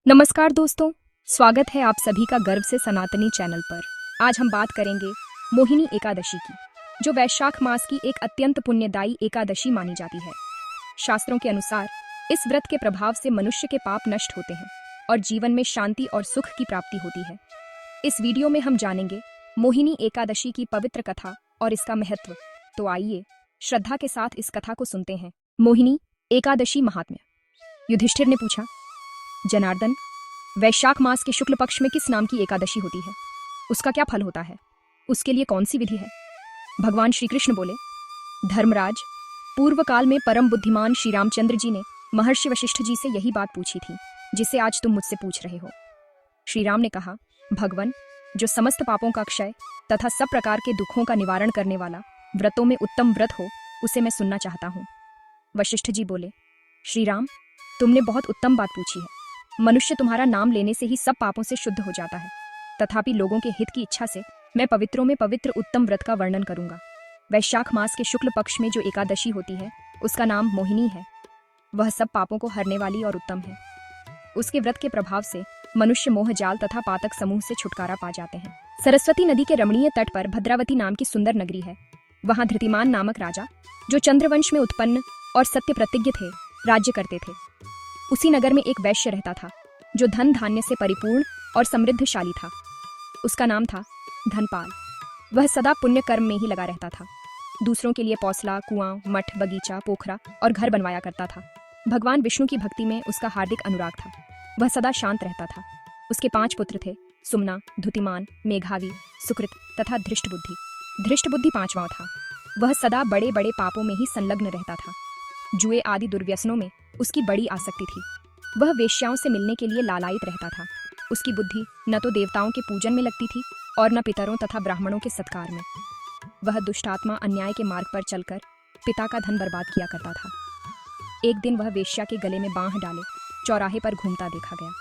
नमस्कार दोस्तों, स्वागत है आप सभी का गर्व से सनातनी चैनल पर। आज हम बात करेंगे मोहिनी एकादशी की, जो वैशाख मास की एक अत्यंत पुण्यदायी एकादशी मानी जाती है। शास्त्रों के अनुसार इस व्रत के प्रभाव से मनुष्य के पाप नष्ट होते हैं और जीवन में शांति और सुख की प्राप्ति होती है। इस वीडियो में हम जानेंगे मोहिनी एकादशी की पवित्र कथा और इसका महत्व। तो आइए श्रद्धा के साथ इस कथा को सुनते हैं। मोहिनी एकादशी महात्म्य। युधिष्ठिर ने पूछा, जनार्दन, वैशाख मास के शुक्ल पक्ष में किस नाम की एकादशी होती है? उसका क्या फल होता है? उसके लिए कौन सी विधि है? भगवान श्री कृष्ण बोले, धर्मराज, पूर्व काल में परम बुद्धिमान श्री रामचंद्र जी ने महर्षि वशिष्ठ जी से यही बात पूछी थी जिसे आज तुम मुझसे पूछ रहे हो। श्री राम ने कहा, भगवन, जो समस्त पापों का क्षय तथा सब प्रकार के दुखों का निवारण करने वाला व्रतों में उत्तम व्रत हो, उसे मैं सुनना चाहता हूँ। वशिष्ठ जी बोले, श्री राम, तुमने बहुत उत्तम बात पूछी है। मनुष्य तुम्हारा नाम लेने से ही सब पापों से शुद्ध हो जाता है। तथापि लोगों के हित की इच्छा से मैं पवित्रों में पवित्र उत्तम व्रत का वर्णन करूंगा। वैशाख मास के शुक्ल पक्ष में जो एकादशी होती है उसका नाम मोहिनी है। वह सब पापों को हरने वाली और उत्तम है। उसके व्रत के प्रभाव से मनुष्य मोह जाल तथा पातक समूह से छुटकारा पा जाते हैं। सरस्वती नदी के रमणीय तट पर भद्रावती नाम की सुंदर नगरी है। वहां धृतिमान नामक राजा, जो चंद्रवंश में उत्पन्न और सत्य प्रतिज्ञ थे, राज्य करते थे। उसी नगर में एक वैश्य रहता था जो धन धान्य से परिपूर्ण और समृद्धशाली था। उसका नाम था धनपाल। वह सदा पुण्य कर्म में ही लगा रहता था। दूसरों के लिए पौसला, कुआं, मठ, बगीचा, पोखरा और घर बनवाया करता था। भगवान विष्णु की भक्ति में उसका हार्दिक अनुराग था। वह सदा शांत रहता था। उसके 5 पुत्र थे, सुमना, धुतिमान, मेघावी, सुकृत तथा धृष्टबुद्धि। धृष्टबुद्धि 5वां था। वह सदा बड़े बड़े पापों में ही संलग्न रहता था। जुए आदि दुर्व्यसनों में उसकी बड़ी आसक्ति थी। वह वेश्याओं से मिलने के लिए लालायित रहता था। उसकी बुद्धि न तो देवताओं के पूजन में लगती थी और न पितरों तथा ब्राह्मणों के सत्कार में। वह दुष्टात्मा अन्याय के मार्ग पर चलकर पिता का धन बर्बाद किया करता था। एक दिन वह वेश्या के गले में बांह डाले चौराहे पर घूमता देखा गया।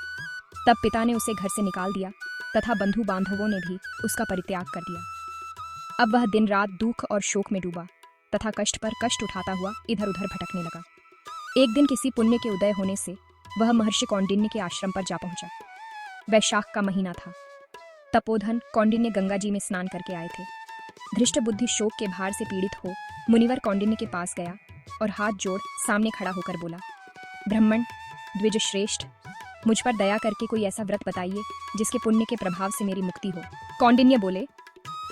तब पिता ने उसे घर से निकाल दिया तथा बंधु बांधवों ने भी उसका परित्याग कर दिया। अब वह दिन रात दुख और शोक में डूबा तथा कष्ट पर कष्ट उठाता हुआ इधर उधर भटकने लगा। एक दिन किसी पुण्य के उदय होने से वह महर्षि कौंडिन्य के आश्रम पर जा पहुंचा। वैशाख का महीना था। तपोधन कौंडिन्य गंगा जी में स्नान करके आए थे। धृष्टबुद्धि शोक के भार से पीड़ित हो मुनिवर कौंडिन्य के पास गया और हाथ जोड़ सामने खड़ा होकर बोला, ब्राह्मण द्विज श्रेष्ठ, मुझ पर दया करके कोई ऐसा व्रत बताइए जिसके पुण्य के प्रभाव से मेरी मुक्ति हो। कौंडिन्य बोले,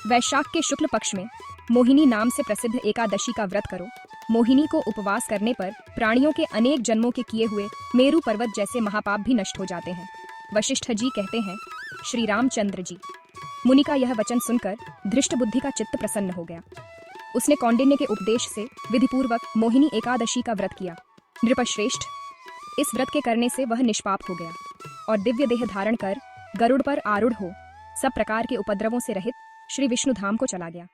वैशाख के शुक्ल पक्ष में मोहिनी नाम से प्रसिद्ध एकादशी का व्रत करो। मोहिनी को उपवास करने पर प्राणियों के अनेक जन्मों के किए हुए मेरु पर्वत जैसे महापाप भी नष्ट हो जाते हैं। वशिष्ठ जी कहते हैं, श्री रामचंद्र जी। मुनि का यह वचन सुनकर धृष्टबुद्धि का चित्त प्रसन्न हो गया। उसने कौंडिन्य के उपदेश से विधिपूर्वक मोहिनी एकादशी का व्रत किया। नृपश्रेष्ठ, इस व्रत के करने से वह निष्पाप हो गया और दिव्य देह धारण कर गरुड़ पर आरूढ़ हो सब प्रकार के उपद्रवों से रहित श्री विष्णु धाम को चला गया।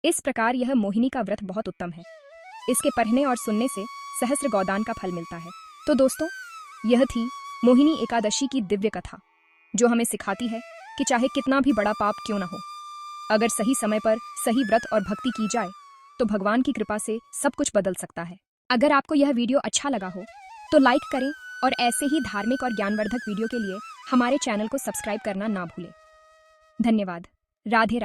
इस प्रकार यह मोहिनी का व्रत बहुत उत्तम है। इसके पढ़ने और सुनने से सहस्र गोदान का फल मिलता है। तो दोस्तों, यह थी मोहिनी एकादशी की दिव्य कथा, जो हमें सिखाती है कि चाहे कितना भी बड़ा पाप क्यों न हो, अगर सही समय पर सही व्रत और भक्ति की जाए तो भगवान की कृपा से सब कुछ बदल सकता है। अगर आपको यह वीडियो अच्छा लगा हो तो लाइक करें और ऐसे ही धार्मिक और ज्ञानवर्धक वीडियो के लिए हमारे चैनल को सब्सक्राइब करना ना भूलें। धन्यवाद। राधे राधे।